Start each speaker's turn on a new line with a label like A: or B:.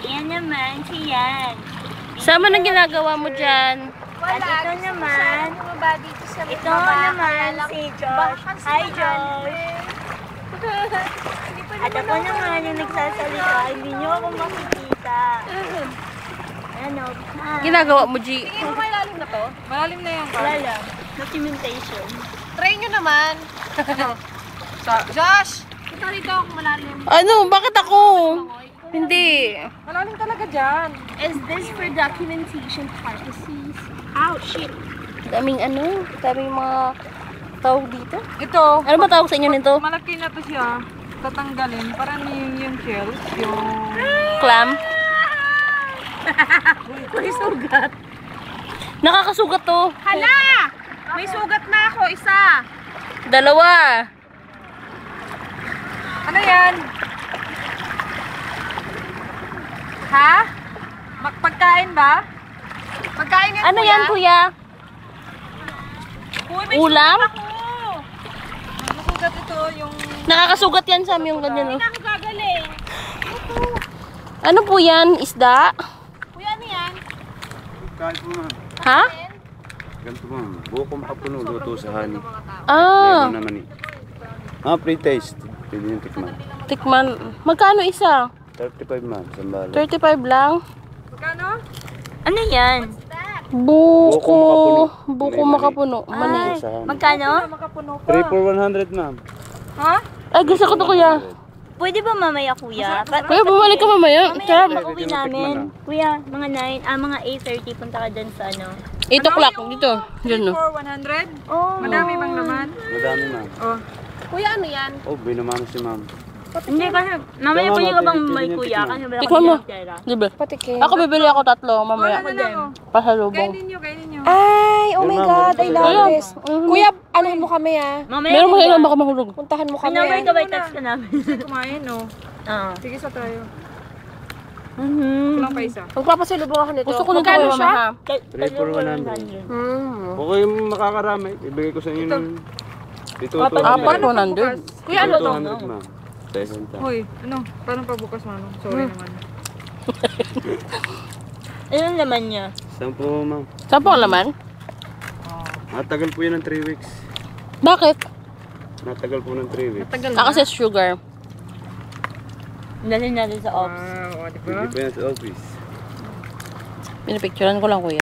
A: Yan naman, siyan.
B: Sama na ginagawa mo dyan?
A: At ito naman, ito naman si Josh. Hi, Josh. At ako naman yung nagsasalita, hindi nyo ako makikita. Ano?
B: Ginagawa mo, G?
C: Tingin mo malalim na to? Malalim na yan.
A: Wala lang. Documentation.
C: Try nyo naman. Josh! Ito rito kung malalim.
B: Ano? Bakit ako? Hindi.
C: Malalim talaga dyan.
A: Is this for documentation purposes? Ow, shit.
B: Daming ano? Daming mga tawag dito.
C: Ito.
B: Ano ba tawag sa inyo nito?
C: Malaki na to siya. Tatanggalin. Para yung shells. Yung...
B: Clam?
C: May sugat.
B: Nakakasugat to.
C: Hala! May sugat na ako. Isa.
B: Dalawa.
C: Ano yan? Ha? Pagkain ba? Pagkain yan,
B: Ano yan, kuya?
C: Uy, may
B: Ulam?
C: sugat ako. May sugat ito yung...
B: Nakakasugat yan sa amin yung ganyan.
C: Hindi na ako gagaling.
B: Ano po yan? Isda?
C: Kuya, ano yan?
D: Kahit po ma'am.
B: Ha?
D: Ganito ma'am. Bukong papuno luto sa honey.
B: Ah,
D: Meron naman eh. Pre-taste. Pwede yung tikman.
B: tikman. Magkano isa?
D: 35 ma'am. Sambala.
B: 35 lang?
C: Magkano?
A: Ano yan?
B: Buko.
D: Buko
B: Buko
D: makapuno.
B: makapuno. Mani.
D: Sa honey.
A: Magkano?
C: Makapuno pa.
D: 3 for 100 ma'am.
C: Ha?
B: Ay, gusto ko to, kuya.
A: Pwede ba mamaya, kuya?
B: Kuya, bumalik ka mamaya.
A: Mamaya
B: Sarap.
A: pag uwi namin. Kuya, mga 9, mga 8:30 punta ka dyan sa ano.
B: 8 o'clock. Dito. Diyan, no?
C: For 100?
A: Oh.
C: Madami bang naman?
D: Madami ma'am.
C: Oh. Kuya, ano yan?
D: Oh, binamano si ma'am.
A: Hindi kasi, mamaya pwede ka bang may kuya? Kasi wala
B: Tikman mo.
A: kang pera.
B: Libre.
C: Patikin.
B: Ako bibili ako 3 mamaya.
C: Wala na lang, oh.
B: Pasalubong.
C: Kainin nyo, kainin nyo.
E: Ay, oh my
D: Ma'am,
E: God, I love
B: Ayun.
E: this. Kuya, anahan mo kami ah.
A: Mamaya
B: Meron mo
A: kuya.
B: ilan baka mahulog.
E: Puntahan mo
A: May
E: kami.
A: number ka ba?
C: Muna.
A: Text ka namin.
C: Kasi kumain, no?
A: Oo.
C: Sige, sa tayo.
A: Mhm.
C: Kulang pa isa.
E: Magpapasalubong ako nito.
B: Gusto ko nito
E: Magkano
B: kuya,
E: siya?
B: ha?
D: 3 for 100. Okay, makakarami. Ibigay ko sa inyo ng... Ito,
B: Apat, 100.
C: Kuya, ano to?
D: 200 ma'am. Present time.
C: Hoy, ano? Paano pa bukas, mano? Sorry naman.
A: Ano naman niya?
D: 10 po ma'am.
B: Saan po ang laman?
D: Natagal po yan ng 3 weeks.
B: Bakit?
D: Natagal po ng 3 weeks.
C: Tagal
B: Kasi sugar.
A: Dalhin natin sa ops.
C: Wow, di ba?
D: Hindi po yan sa office.
B: Pinipicturean ko lang, kuya.